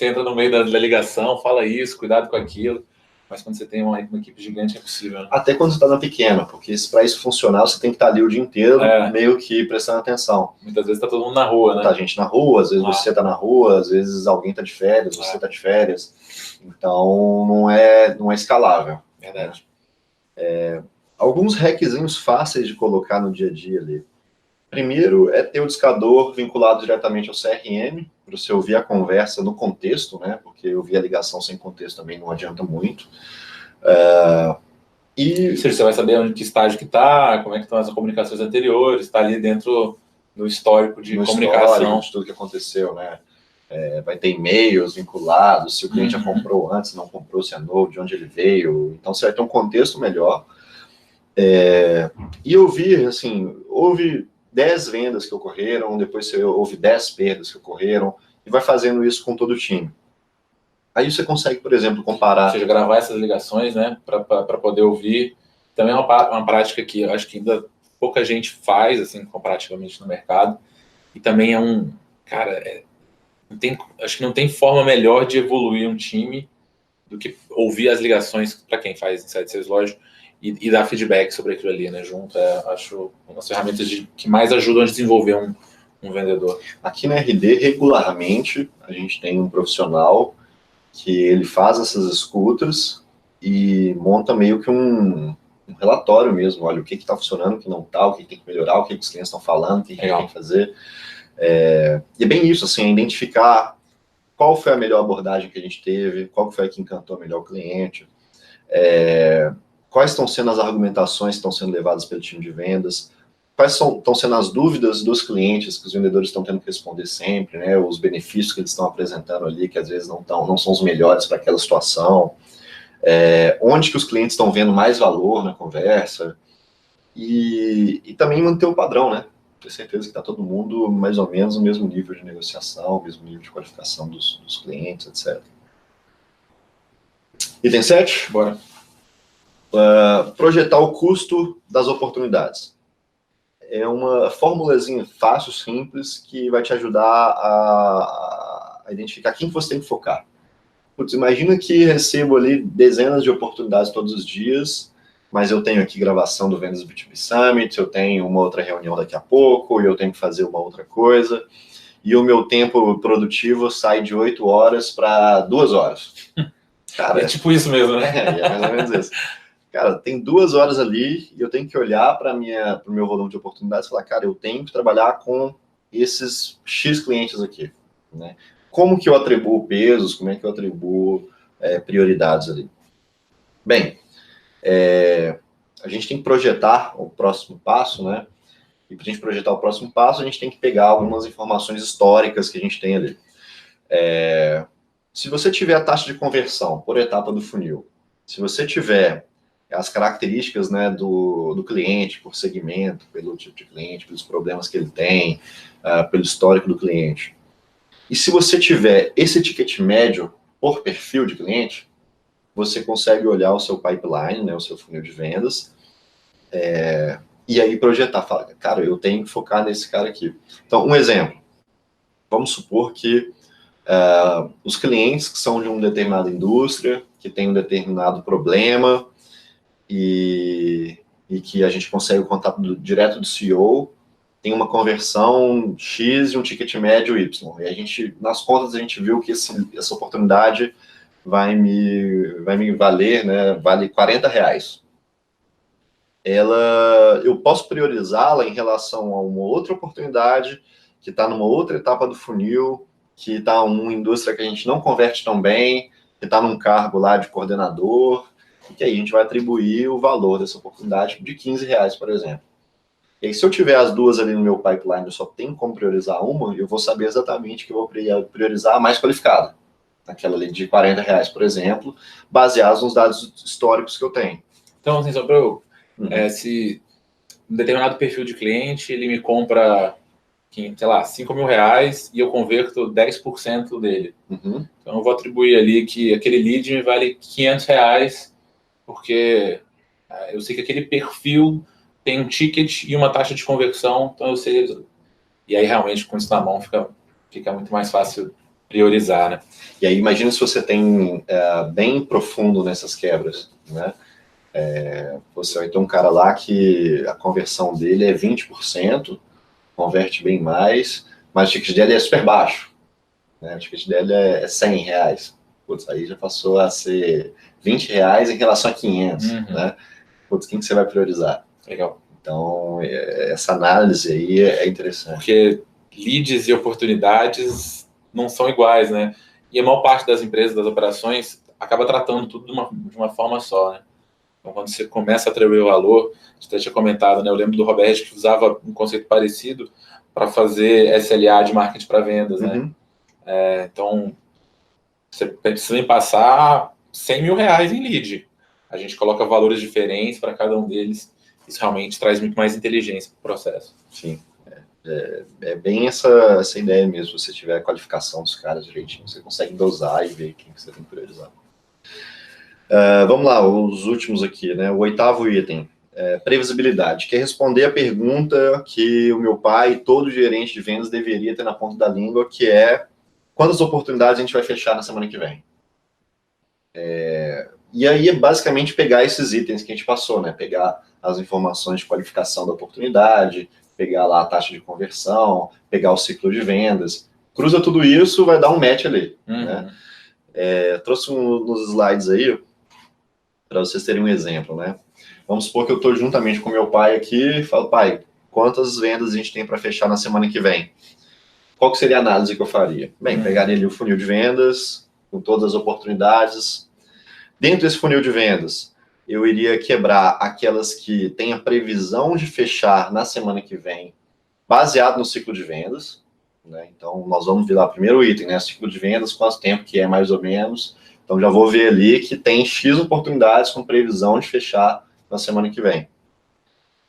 entra no meio da ligação, fala isso, cuidado com aquilo. Mas quando você tem uma equipe gigante é possível, né? Até quando você está na pequena, porque para isso funcionar, você tem que estar ali o dia inteiro, meio que prestando atenção. Muitas vezes está todo mundo na rua, né? Tá gente na rua, às vezes você está na rua, às vezes alguém está de férias, você está de férias. Então, não é escalável. Verdade. Alguns hackzinhos fáceis de colocar no dia a dia ali. Primeiro é ter o discador vinculado diretamente ao CRM, para você ouvir a conversa no contexto, né? Porque ouvir a ligação sem contexto também não adianta muito. E você vai saber onde que estágio que está, como é que estão as comunicações anteriores, está ali dentro do histórico de comunicação. Histórico de tudo que aconteceu, né? Vai ter e-mails vinculados, se o cliente já comprou antes, não comprou, se é novo, de onde ele veio. Então, você vai ter um contexto melhor. E ouvir, assim, houve 10 vendas que ocorreram, depois você ouve 10 perdas que ocorreram, e vai fazendo isso com todo o time. Aí você consegue, por exemplo, comparar... Ou seja, gravar essas ligações, né, para poder ouvir. Também é uma prática que eu acho que ainda pouca gente faz, assim, comparativamente no mercado. E também é cara, acho que não tem forma melhor de evoluir um time do que ouvir as ligações para quem faz Inside Sales, lógico, e dar feedback sobre aquilo ali, né, junto. Acho uma das ferramentas que mais ajudam a desenvolver um vendedor. Aqui na RD, regularmente, a gente tem um profissional que ele faz essas escutas e monta meio que um relatório mesmo, olha, o que está funcionando, o que não está, o que tem que melhorar, o que os clientes estão falando, o que a gente tem que fazer. E é bem isso, assim, identificar qual foi a melhor abordagem que a gente teve, qual foi a que encantou melhor o cliente, quais estão sendo as argumentações que estão sendo levadas pelo time de vendas, quais estão sendo as dúvidas dos clientes que os vendedores estão tendo que responder sempre, né, os benefícios que eles estão apresentando ali, que às vezes não são os melhores para aquela situação, onde que os clientes estão vendo mais valor na conversa, e também manter o padrão, né, ter certeza que está todo mundo mais ou menos no mesmo nível de negociação, mesmo nível de qualificação dos clientes, etc. Item 7? Bora. Projetar o custo das oportunidades. É uma formulazinha fácil, simples, que vai te ajudar a identificar quem você tem que focar. Putz, imagina que recebo ali dezenas de oportunidades todos os dias, mas eu tenho aqui gravação do Vendas B2B Summit, eu tenho uma outra reunião daqui a pouco, e eu tenho que fazer uma outra coisa, e o meu tempo produtivo sai de 8 horas para 2 horas. Cara, é tipo isso mesmo, né? É mais ou menos isso. Cara, tem 2 horas ali e eu tenho que olhar para o meu volume de oportunidades e falar, cara, eu tenho que trabalhar com esses X clientes aqui, né? Como que eu atribuo pesos, como é que eu atribuo prioridades ali? Bem, a gente tem que projetar o próximo passo, né? E para a gente projetar o próximo passo, a gente tem que pegar algumas informações históricas que a gente tem ali. Se você tiver a taxa de conversão por etapa do funil, se você tiver as características, né, do cliente, por segmento, pelo tipo de cliente, pelos problemas que ele tem, pelo histórico do cliente. E se você tiver esse ticket médio por perfil de cliente, você consegue olhar o seu pipeline, né, o seu funil de vendas, e aí projetar, falar, cara, eu tenho que focar nesse cara aqui. Então, um exemplo. Vamos supor que os clientes que são de uma determinada indústria, que tem um determinado problema, e que a gente consegue o contato direto do CEO, tem uma conversão X e um ticket médio Y. E a gente, nas contas, a gente viu que essa oportunidade vai me valer, né, vale R$40. Eu posso priorizá-la em relação a uma outra oportunidade que está numa outra etapa do funil, que está uma indústria que a gente não converte tão bem, que está num cargo lá de coordenador, e que aí a gente vai atribuir o valor dessa oportunidade de R$15, por exemplo. E aí, se eu tiver as duas ali no meu pipeline, eu só tenho como priorizar uma, eu vou saber exatamente que eu vou priorizar a mais qualificada. Aquela ali de R$40, por exemplo, baseados nos dados históricos que eu tenho. Então, assim, só para eu... se um determinado perfil de cliente, ele me compra, sei lá, R$5.000 e eu converto 10% dele. Então, eu vou atribuir ali que aquele lead me vale R$500, porque eu sei que aquele perfil tem um ticket e uma taxa de conversão, então eu sei... E aí, realmente, com isso na mão, fica muito mais fácil priorizar, né? E aí, imagina se você tem bem profundo nessas quebras, né? Você vai ter um cara lá que a conversão dele é 20%, converte bem mais, mas o ticket dele é super baixo, né? O ticket dele é R$100. Putz, aí já passou a ser R$20 em relação a 500, né? Putz, quem que você vai priorizar? Legal. Então, essa análise aí é interessante. Porque leads e oportunidades não são iguais, né? E a maior parte das empresas, das operações, acaba tratando tudo de uma forma só, né? Então, quando você começa a atribuir o valor, você até tinha comentado, né? Eu lembro do Roberto que usava um conceito parecido para fazer SLA de marketing para vendas, né? Então, você precisa passar R$100 mil em lead. A gente coloca valores diferentes para cada um deles. Isso realmente traz muito mais inteligência para o processo. Sim. É bem essa ideia mesmo. Se você tiver a qualificação dos caras direitinho, você consegue dosar e ver quem que você tem que priorizar. Vamos lá, os últimos aqui, né? O 8º item, previsibilidade, que é responder a pergunta que o meu pai e todo gerente de vendas deveria ter na ponta da língua, que é quantas oportunidades a gente vai fechar na semana que vem. E aí é basicamente pegar esses itens que a gente passou, né? Pegar as informações de qualificação da oportunidade, pegar lá a taxa de conversão, pegar o ciclo de vendas, cruza tudo isso, vai dar um match ali, né? Trouxe nos slides aí, para vocês terem um exemplo, né? Vamos supor que eu estou juntamente com meu pai aqui e falo, pai, quantas vendas a gente tem para fechar na semana que vem? Qual que seria a análise que eu faria? Bem, pegaria ali o funil de vendas, com todas as oportunidades. Dentro desse funil de vendas, eu iria quebrar aquelas que têm a previsão de fechar na semana que vem, baseado no ciclo de vendas, né? Então, nós vamos ver lá o primeiro item, né? Ciclo de vendas, quanto tempo que é mais ou menos. Então, já vou ver ali que tem X oportunidades com previsão de fechar na semana que vem.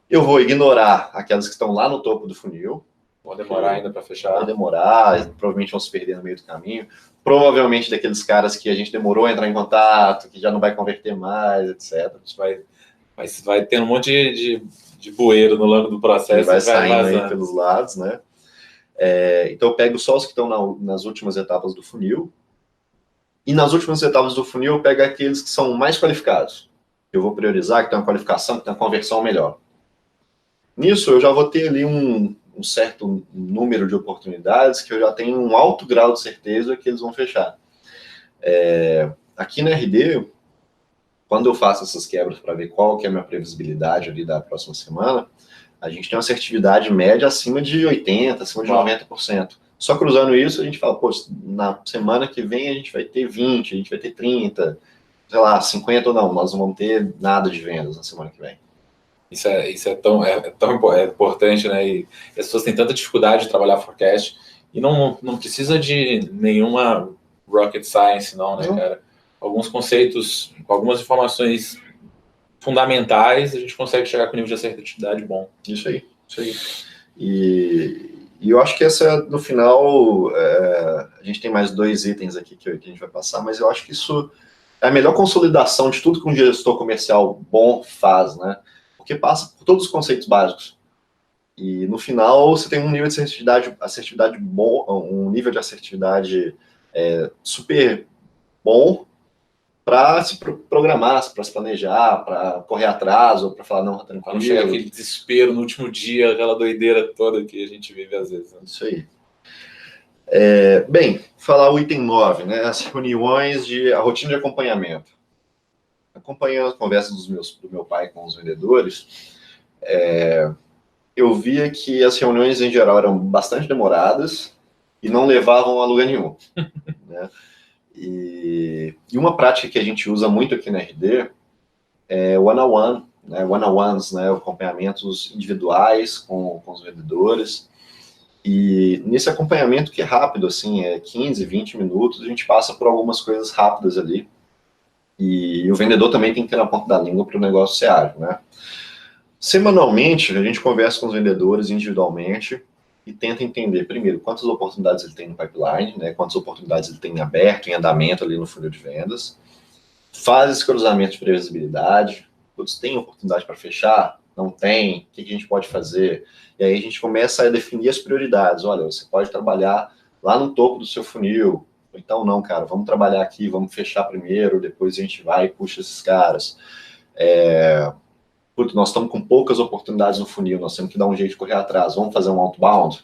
Eu vou ignorar aquelas que estão lá no topo do funil. Vão demorar ainda para fechar. Vão demorar, provavelmente vão se perder no meio do caminho. Provavelmente daqueles caras que a gente demorou a entrar em contato, que já não vai converter mais, etc. Vai ter um monte de bueiro no longo do processo. Vai saindo aí pelos lados, né? Então eu pego só os que estão nas últimas etapas do funil. E nas últimas etapas do funil eu pego aqueles que são mais qualificados. Eu vou priorizar, que tem uma qualificação, que tem uma conversão melhor. Nisso eu já vou ter ali um certo número de oportunidades que eu já tenho um alto grau de certeza que eles vão fechar. Aqui na RD, quando eu faço essas quebras para ver qual que é a minha previsibilidade ali da próxima semana, a gente tem uma assertividade média acima de 80%, acima de 90%. Só cruzando isso, a gente fala, pô, na semana que vem a gente vai ter 20%, a gente vai ter 30%, sei lá, 50% ou não, nós não vamos ter nada de vendas na semana que vem. Isso é tão importante, né? E as pessoas têm tanta dificuldade de trabalhar forecast e não precisa de nenhuma rocket science, não, né, cara? Alguns conceitos, algumas informações fundamentais, a gente consegue chegar com um nível de assertividade bom. Isso aí. E eu acho que essa, no final, a gente tem mais 2 itens aqui que a gente vai passar, mas eu acho que isso é a melhor consolidação de tudo que um gestor comercial bom faz, né? Porque passa por todos os conceitos básicos. E no final você tem um nível de assertividade bom, um nível de assertividade super bom para se programar, para se planejar, para correr atrás, ou para falar, não, tranquilo. Para não chegar aquele desespero no último dia, aquela doideira toda que a gente vive às vezes. Né? Isso aí. Bem, falar o item 9, né? As reuniões a rotina de acompanhamento. Acompanhando as conversas do meu pai com os vendedores, eu via que as reuniões em geral eram bastante demoradas e não levavam a lugar nenhum. Né? E uma prática que a gente usa muito aqui na RD é one-on-one, né? One-on-ones, né? Acompanhamentos individuais com os vendedores. E nesse acompanhamento que é rápido, assim, 15, 20 minutos, a gente passa por algumas coisas rápidas ali. E o vendedor também tem que ter na ponta da língua para o negócio ser ágil, né? Semanalmente, a gente conversa com os vendedores individualmente e tenta entender, primeiro, quantas oportunidades ele tem no pipeline, né? Quantas oportunidades ele tem em aberto, em andamento ali no funil de vendas. Faz esse cruzamento de previsibilidade. Putz, tem oportunidade para fechar? Não tem? O que a gente pode fazer? E aí a gente começa a definir as prioridades. Olha, você pode trabalhar lá no topo do seu funil. Então, não, cara, vamos trabalhar aqui, vamos fechar primeiro, depois a gente vai e puxa esses caras. Putz, nós estamos com poucas oportunidades no funil, nós temos que dar um jeito de correr atrás. Vamos fazer um outbound?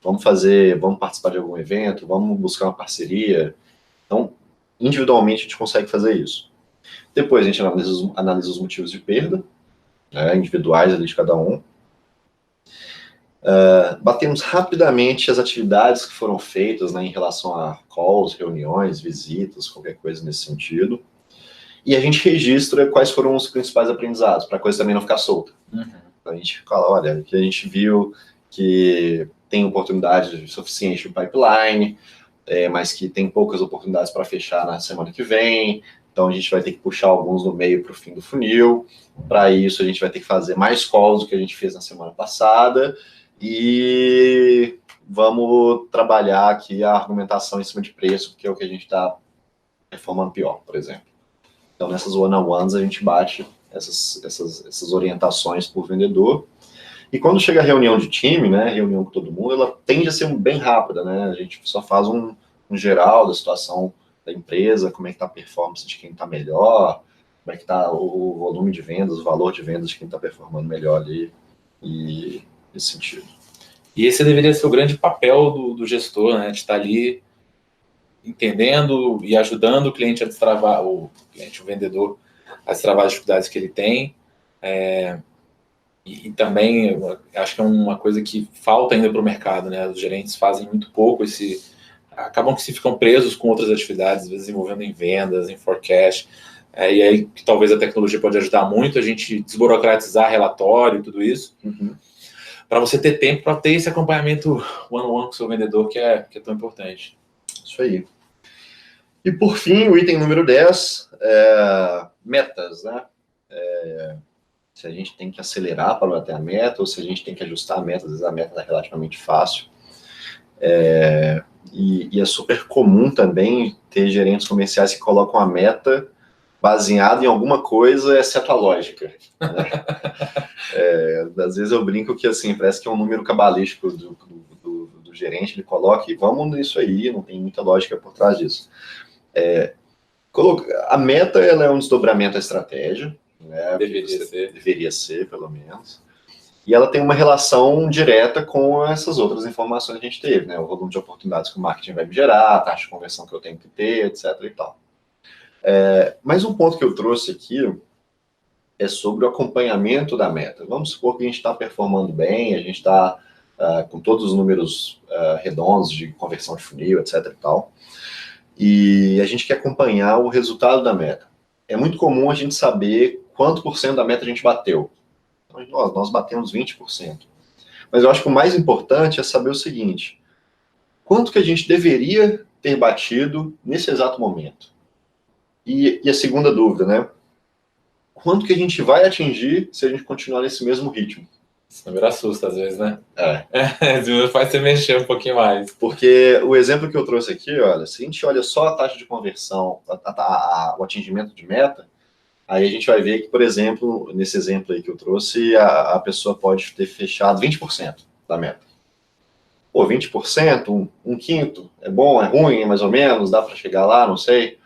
Vamos participar de algum evento? Vamos buscar uma parceria? Então, individualmente, a gente consegue fazer isso. Depois, a gente analisa os motivos de perda, né, individuais ali de cada um. Batemos rapidamente as atividades que foram feitas, né, em relação a calls, reuniões, visitas, qualquer coisa nesse sentido. E a gente registra quais foram os principais aprendizados, para a coisa também não ficar solta. Então a gente fala, olha, que a gente viu que tem oportunidade suficiente no pipeline, mas que tem poucas oportunidades para fechar na semana que vem. Então a gente vai ter que puxar alguns no meio para o fim do funil. Para isso a gente vai ter que fazer mais calls do que a gente fez na semana passada. E vamos trabalhar aqui a argumentação em cima de preço, que é o que a gente está performando pior, por exemplo. Então, nessas one-on-ones, a gente bate essas orientações por vendedor. E quando chega a reunião de time, né, reunião com todo mundo, ela tende a ser bem rápida, né? A gente só faz um geral da situação da empresa, como é que está a performance de quem está melhor, como é que está o volume de vendas, o valor de vendas de quem está performando melhor ali, e nesse sentido. E esse deveria ser o grande papel do gestor, né? De estar ali entendendo e ajudando o cliente a destravar, o vendedor, a destravar as dificuldades que ele tem. E também, acho que é uma coisa que falta ainda para o mercado, né? Os gerentes fazem muito pouco acabam que se ficam presos com outras atividades, às vezes envolvendo em vendas, em forecast, e aí que talvez a tecnologia pode ajudar muito a gente desburocratizar relatório e tudo isso, para você ter tempo para ter esse acompanhamento one-on-one com o seu vendedor, que é tão importante. Isso aí. E por fim, o item número 10, metas, né? Se a gente tem que acelerar para bater a meta, ou se a gente tem que ajustar a meta, às vezes a meta é relativamente fácil. E é super comum também ter gerentes comerciais que colocam a meta baseada em alguma coisa, exceto a lógica. Né? Às vezes eu brinco que assim, parece que é um número cabalístico do gerente, ele coloca e vamos nisso aí, não tem muita lógica por trás disso. A meta, ela é um desdobramento da estratégia, né? Deveria ser, pelo menos. E ela tem uma relação direta com essas outras informações que a gente teve, né? O volume de oportunidades que o marketing vai me gerar, a taxa de conversão que eu tenho que ter, etc. e tal. Mas um ponto que eu trouxe aqui é sobre o acompanhamento da meta. Vamos supor que a gente está performando bem, a gente está com todos os números redondos de conversão de funil, etc. e tal. E a gente quer acompanhar o resultado da meta. É muito comum a gente saber quanto por cento da meta a gente bateu. Então, nós batemos 20%. Mas eu acho que o mais importante é saber o seguinte: quanto que a gente deveria ter batido nesse exato momento? E a segunda dúvida, né? Quanto que a gente vai atingir se a gente continuar nesse mesmo ritmo? Esse número assusta às vezes, né? Esse número faz você mexer um pouquinho mais. Porque o exemplo que eu trouxe aqui, olha, se a gente olha só a taxa de conversão, o atingimento de meta, aí a gente vai ver que, por exemplo, nesse exemplo aí que eu trouxe, a pessoa pode ter fechado 20% da meta. Pô, 20%, um quinto, é bom, é ruim, é mais ou menos, dá para chegar lá, não sei.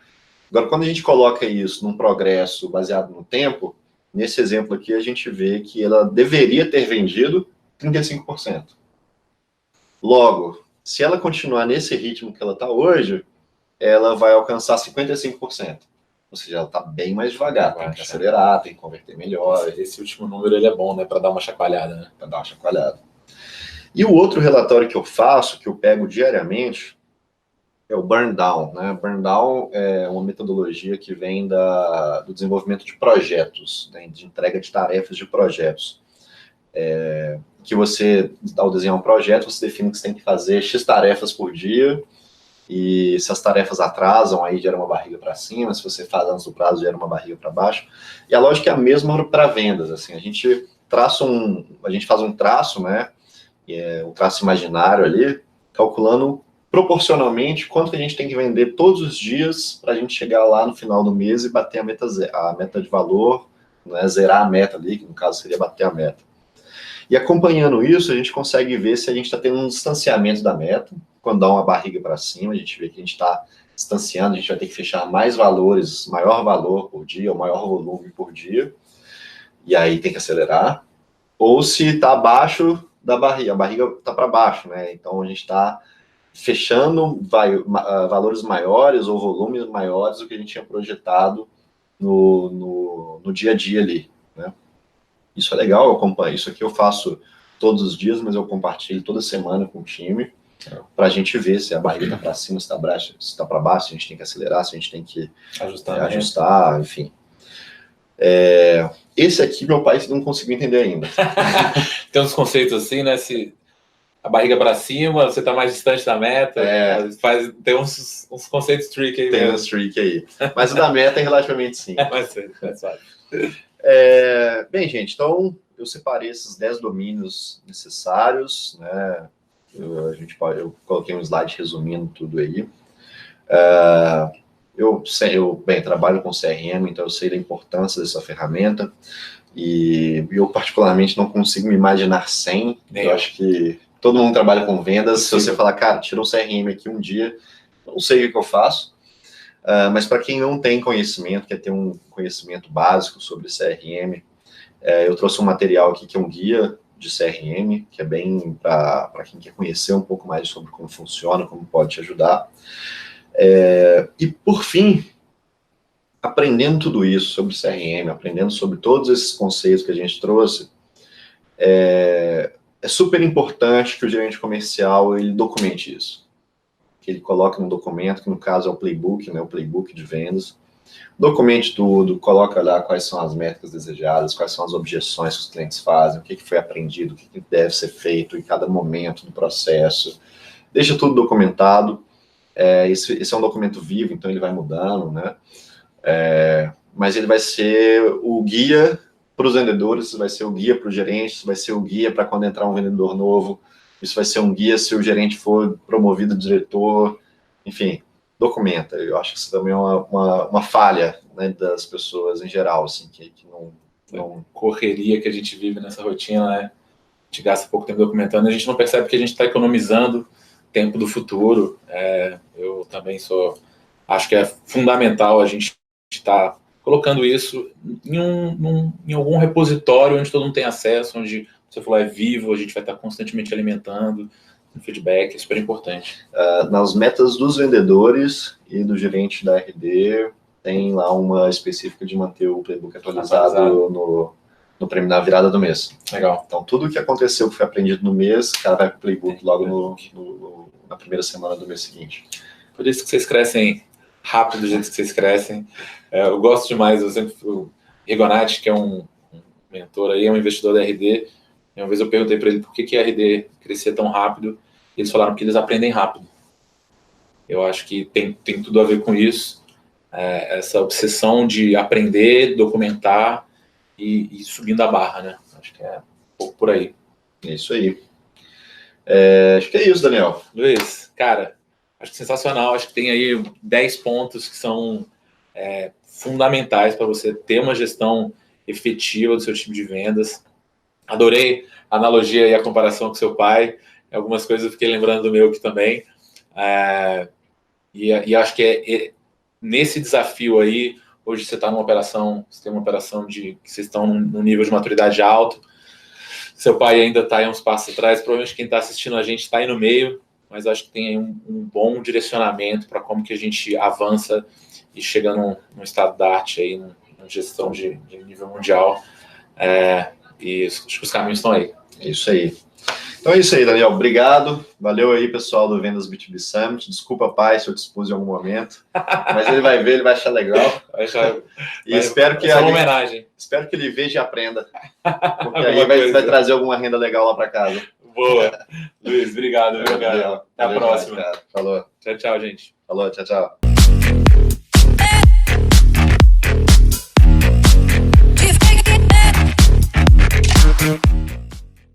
Agora, quando a gente coloca isso num progresso baseado no tempo, nesse exemplo aqui a gente vê que ela deveria ter vendido 35%. Logo, se ela continuar nesse ritmo que ela está hoje, ela vai alcançar 55%. Ou seja, ela está bem mais devagar, tem que acelerar, tem que converter melhor. Esse último número ele é bom, né, para dar uma chacoalhada, né? Para dar uma chacoalhada. E o outro relatório que eu faço, que eu pego diariamente, é o burn down, né? Burn down é uma metodologia que vem do desenvolvimento de projetos, né? De entrega de tarefas de projetos. Que você, ao desenhar um projeto, você define que você tem que fazer X tarefas por dia, e se as tarefas atrasam, aí gera uma barriga para cima, se você faz antes do prazo, gera uma barriga para baixo. E a lógica é a mesma para vendas, assim, a gente faz um traço, né? Um traço imaginário ali, calculando proporcionalmente quanto que a gente tem que vender todos os dias para a gente chegar lá no final do mês e bater a meta de valor, né, zerar a meta ali, que no caso seria bater a meta. E acompanhando isso, a gente consegue ver se a gente está tendo um distanciamento da meta, quando dá uma barriga para cima, a gente vê que a gente está distanciando, a gente vai ter que fechar mais valores, maior valor por dia, ou maior volume por dia, e aí tem que acelerar. Ou se está abaixo da barriga, a barriga está para baixo, né? Então a gente está fechando valores maiores ou volumes maiores do que a gente tinha projetado no dia a dia ali, né? Isso é legal, eu acompanho. Isso aqui eu faço todos os dias, mas eu compartilho toda semana com o time para a gente ver se a barriga está para cima, se está para baixo, se a gente tem que acelerar, se a gente tem que ajustar, enfim. Esse aqui meu pai não conseguiu entender ainda. Tem uns conceitos assim, né? Se a barriga para cima, você está mais distante da meta. Tem uns conceitos tricky aí. Tem uns tricky aí. Mas o da meta é relativamente simples. Bem, gente, então eu separei esses 10 domínios necessários, né? Eu coloquei um slide resumindo tudo aí. Eu trabalho com CRM, então eu sei da importância dessa ferramenta, e eu particularmente não consigo me imaginar sem. Eu acho que todo mundo trabalha com vendas. Se você falar, cara, tira um CRM aqui um dia, não sei o que eu faço, mas para quem não tem conhecimento, quer ter um conhecimento básico sobre CRM, eu trouxe um material aqui que é um guia de CRM, que é bem para quem quer conhecer um pouco mais sobre como funciona, como pode te ajudar. E por fim, aprendendo tudo isso sobre CRM, aprendendo sobre todos esses conceitos que a gente trouxe, é super importante que o gerente comercial ele documente isso, que ele coloque no documento, que no caso é o playbook, né, o playbook de vendas. Documente tudo, coloca lá quais são as métricas desejadas, quais são as objeções que os clientes fazem, o que foi aprendido, o que deve ser feito em cada momento do processo. Deixa tudo documentado. Esse é um documento vivo, então ele vai mudando, né? Mas ele vai ser o guia para os vendedores, vai ser o guia para os gerentes, vai ser o guia para quando entrar um vendedor novo, isso vai ser um guia se o gerente for promovido diretor, enfim, documenta. Eu acho que isso também é uma falha, né, das pessoas em geral, assim, que não... Correria que a gente vive nessa rotina, né? A gente gasta pouco tempo documentando, a gente não percebe que a gente está economizando tempo do futuro. Eu também acho que é fundamental a gente estar colocando isso em algum repositório onde todo mundo tem acesso, onde você falou é vivo, a gente vai estar constantemente alimentando um feedback, é super importante. Nas metas dos vendedores e do gerente da RD, tem lá uma específica de manter o playbook atualizado na virada do mês. Legal. Então, tudo o que aconteceu, que foi aprendido no mês, o cara vai para o playbook logo na primeira semana do mês seguinte. Por isso que vocês crescem rápido, do jeito que vocês crescem. Eu gosto demais, o Rigonati, que é um mentor aí, é um investidor da RD, e uma vez eu perguntei para ele por que a RD crescia tão rápido, e eles falaram que eles aprendem rápido. Eu acho que tem tudo a ver com isso, essa obsessão de aprender, documentar e subindo a barra, né? Acho que é um pouco por aí. É isso aí. Acho que é isso, Daniel. Luiz, cara, acho que sensacional. Acho que tem aí 10 pontos que são fundamentais para você ter uma gestão efetiva do seu time de vendas. Adorei a analogia e a comparação com seu pai. Algumas coisas eu fiquei lembrando do meu aqui também. E acho que nesse desafio aí, hoje você está numa operação, você tem uma operação que vocês estão num nível de maturidade alto. Seu pai ainda está aí uns passos atrás. Provavelmente quem está assistindo a gente está aí no meio, mas acho que tem aí um bom direcionamento para como que a gente avança e chega num estado da arte aí, numa gestão de nível mundial. E acho que os caminhos estão aí. É isso aí. Então é isso aí, Daniel. Obrigado. Valeu aí, pessoal do Vendas B2B Summit. Desculpa, pai, se eu te expus em algum momento. Mas ele vai ver, ele vai achar legal. Espero que uma homenagem. Espero que ele veja e aprenda. Porque aí vai trazer alguma renda legal lá para casa. Boa. Luiz, obrigado, meu cara. Até a próxima. Cara. Falou. Tchau, gente. Falou, tchau.